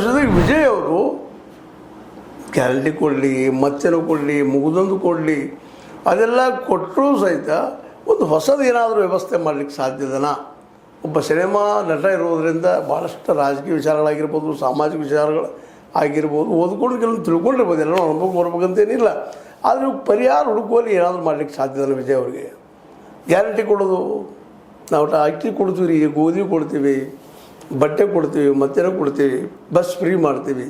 ಜೊತೆಗೆ ವಿಜಯ್ ಅವರು ಗ್ಯಾರಂಟಿ ಕೊಡಲಿ, ಮತ್ತೇನೋ ಕೊಡಲಿ, ಮುಗಿದೊಂದು ಕೊಡಲಿ, ಅದೆಲ್ಲ ಕೊಟ್ಟರೂ ಸಹಿತ ಒಂದು ಹೊಸದು ಏನಾದರೂ ವ್ಯವಸ್ಥೆ ಮಾಡಲಿಕ್ಕೆ ಸಾಧ್ಯದನಾ? ಒಬ್ಬ ಸಿನಿಮಾ ನಟ ಇರೋದರಿಂದ ಭಾಳಷ್ಟು ರಾಜಕೀಯ ವಿಚಾರಗಳಾಗಿರ್ಬೋದು, ಸಾಮಾಜಿಕ ವಿಚಾರಗಳು ಆಗಿರ್ಬೋದು, ಓದ್ಕೊಂಡು ಕೆಲವೊಂದು ತಿಳ್ಕೊಂಡಿರ್ಬೋದು, ಎಲ್ಲ ಅನುಭವ ಬರ್ಬೇಕಂತೇನಿಲ್ಲ. ಆದರೆ ಪರಿಹಾರ ಹುಡುಕುವಲ್ಲಿ ಏನಾದರೂ ಮಾಡಲಿಕ್ಕೆ ಸಾಧ್ಯದಲ್ಲ ವಿಜಯ್ ಅವ್ರಿಗೆ? ಗ್ಯಾರಂಟಿ ಕೊಡೋದು, ನಾವು ಅಕ್ಕಿ ಕೊಡ್ತೀವಿ ರೀ, ಗೋಧಿ ಕೊಡ್ತೀವಿ, ಬಟ್ಟೆ ಕೊಡ್ತೀವಿ, ಮತ್ತೇನೋ ಕೊಡ್ತೀವಿ, ಬಸ್ ಫ್ರೀ ಮಾಡ್ತೀವಿ,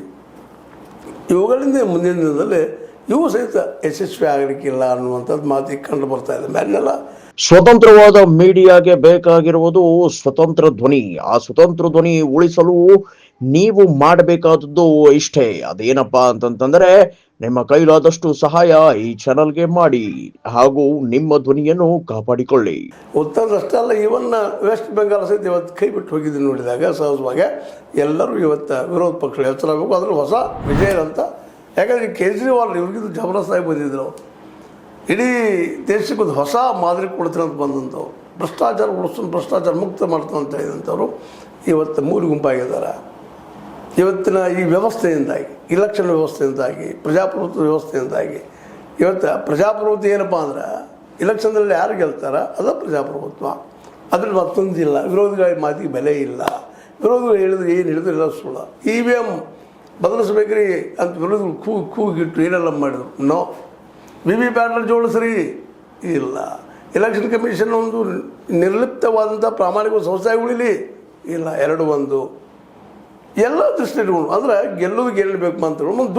ಇವುಗಳಿಂದ ಮುಂದಿನ ದಿನದಲ್ಲಿ ಇವು ಸಹಿತ ಯಶಸ್ವಿ ಆಗಲಿಕ್ಕಿಲ್ಲ ಅನ್ನುವಂಥದ್ದು ಮಾತು ಕಂಡು ಬರ್ತಾ ಇದೆ. ಮೇಲೆಲ್ಲ ಸ್ವತಂತ್ರವಾದ ಮೀಡಿಯಾಗೆ ಬೇಕಾಗಿರುವುದು ಸ್ವತಂತ್ರ ಧ್ವನಿ. ಆ ಸ್ವತಂತ್ರ ಧ್ವನಿ ಉಳಿಸಲು ನೀವು ಮಾಡಬೇಕಾದದ್ದು ಇಷ್ಟೇ. ಅದೇನಪ್ಪಾ ಅಂತಂತಂದ್ರೆ, ನಿಮ್ಮ ಕೈಲಾದಷ್ಟು ಸಹಾಯ ಈ ಚಾನಲ್ಗೆ ಮಾಡಿ ಹಾಗೂ ನಿಮ್ಮ ಧ್ವನಿಯನ್ನು ಕಾಪಾಡಿಕೊಳ್ಳಿ. ಉತ್ತರದಷ್ಟೇ ಅಲ್ಲ, ಇವನ್ನ ವೆಸ್ಟ್ ಬೆಂಗಾಲ್ ಸಹಿತ ಇವತ್ತು ಕೈ ಬಿಟ್ಟು ಹೋಗಿದ್ದು ನೋಡಿದಾಗ ಸಹಜವಾಗಿ ಎಲ್ಲರೂ ಇವತ್ತು ವಿರೋಧ ಪಕ್ಷಗಳು ಎಚ್ಚರಬೇಕು. ಅದ್ರಲ್ಲಿ ಹೊಸ ವಿಜಯ್ ಅಂತ, ಯಾಕಂದರೆ ಕೇಜ್ರಿವಾಲ್ ಇವ್ರಿಗಿದು ಜಬರ್ದಸ್ತಾಗಿ ಬಂದಿದ್ರು. ಇಡೀ ದೇಶಕ್ಕೊಂದು ಹೊಸ ಮಾದರಿ ಕೊಡ್ತೀನಿ ಅಂತ ಬಂದಂಥವ್ರು, ಭ್ರಷ್ಟಾಚಾರ ಉಳಿಸ್ಕೊಂಡು ಭ್ರಷ್ಟಾಚಾರ ಮುಕ್ತ ಮಾಡ್ತಾನೆ ಅಂತ ಹೇಳಿದಂಥವ್ರು ಇವತ್ತು ಮೂರು ಗುಂಪಾಗಿದ್ದಾರೆ. ಇವತ್ತಿನ ಈ ವ್ಯವಸ್ಥೆಯಿಂದಾಗಿ, ಇಲೆಕ್ಷನ್ ವ್ಯವಸ್ಥೆಯಿಂದಾಗಿ, ಪ್ರಜಾಪ್ರಭುತ್ವ ವ್ಯವಸ್ಥೆಯಿಂದಾಗಿ, ಇವತ್ತು ಪ್ರಜಾಪ್ರಭುತ್ವ ಏನಪ್ಪ ಅಂದ್ರೆ ಇಲೆಕ್ಷನ್ದಲ್ಲಿ ಯಾರು ಗೆಲ್ತಾರ ಅದು ಪ್ರಜಾಪ್ರಭುತ್ವ. ಅದ್ರಲ್ಲಿ ಮತ್ತೊಂದಿಲ್ಲ, ವಿರೋಧಿಗಳ ಮಾತಿಗೆ ಬೆಲೆ ಇಲ್ಲ. ವಿರೋಧಿಗಳು ಹೇಳಿದ್ರೆ ಏನು ಹೇಳಿದ್ರು ಎಲ್ಲ ಸುಳ್ಳು. EVM ಬದಲಿಸ್ಬೇಕ್ರಿ ಅಂತ ವಿರೋಧಿಗಳು ಕೂಗಿಟ್ಟು ಏನೆಲ್ಲ ಮಾಡಿದ್ರು. ನೋ, VVPAT ಜೋಡಿಸ್ರಿ ಇಲ್ಲ. ಎಲೆಕ್ಷನ್ ಕಮಿಷನ್ ಒಂದು ನಿರ್ಲಿಪ್ತವಾದಂಥ ಪ್ರಾಮಾಣಿಕ ಸಂಸ್ಥೆ ಉಳಿಲಿ ಇಲ್ಲ. ಎರಡು ಒಂದು ಎಲ್ಲ ದೃಷ್ಟಿ ಇಟ್ಕೊಂಡು ಅಂದರೆ ಗೆಲ್ಲೋದು ಗೆಲ್ಲಬೇಕು ಅಂತ ಒಂದು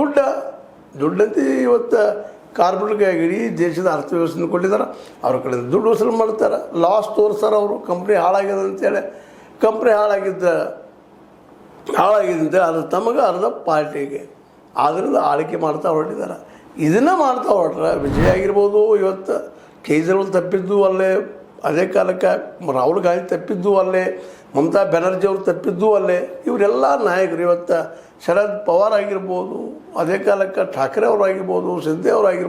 ದುಡ್ಡಂತ ಇವತ್ತು ಕಾರ್ಪೊರೇಟ್ಗೆ ಇಡೀ ದೇಶದ ಅರ್ಥವ್ಯವಸ್ಥೆನ ಕೊಟ್ಟಿದ್ದಾರೆ. ಅವ್ರ ಕಡೆಯಿಂದ ದುಡ್ಡು ವಸೂಲು ಮಾಡ್ತಾರೆ, ಲಾಸ್ ತೋರಿಸ್ತಾರೆ. ಅವರು ಕಂಪ್ನಿ ಹಾಳಾಗ್ಯದ ಅಂತೇಳಿ, ಕಂಪ್ನಿ ಹಾಳಾಗಿದ್ದಂತೆ ಅದು ತಮಗೆ ಅರ್ಧ ಪಾರ್ಟಿಗೆ ಆದ್ದರಿಂದ ಆಳ್ಕೆ ಮಾಡ್ತಾ ಹೊರಟಿದ್ದಾರೆ. ಇದನ್ನು ಮಾಡ್ತಾ ಹೊರಟ್ರೆ ವಿಜಯ್ ಆಗಿರ್ಬೋದು, ಇವತ್ತು ಕೇಜ್ರಿವಾಲ್ ತಪ್ಪಿದ್ದು ಅಲ್ಲೇ, ಅದೇ ಕಾಲಕ್ಕೆ ರಾಹುಲ್ ಗಾಂಧಿ ತಪ್ಪಿದ್ದು ಅಲ್ಲೇ, ಮಮತಾ ಬ್ಯಾನರ್ಜಿ ಅವರು ತಪ್ಪಿದ್ದು ಅಲ್ಲೇ, ಇವರೆಲ್ಲ ನಾಯಕರು ಇವತ್ತು ಶರದ್ ಪವಾರ್ ಆಗಿರ್ಬೋದು, ಅದೇ ಕಾಲಕ್ಕೆ ಠಾಕ್ರೆ ಅವರಾಗಿರ್ಬೋದು, ಸಿಂಧೆ ಅವರಾಗಿರ್ಬೋದು,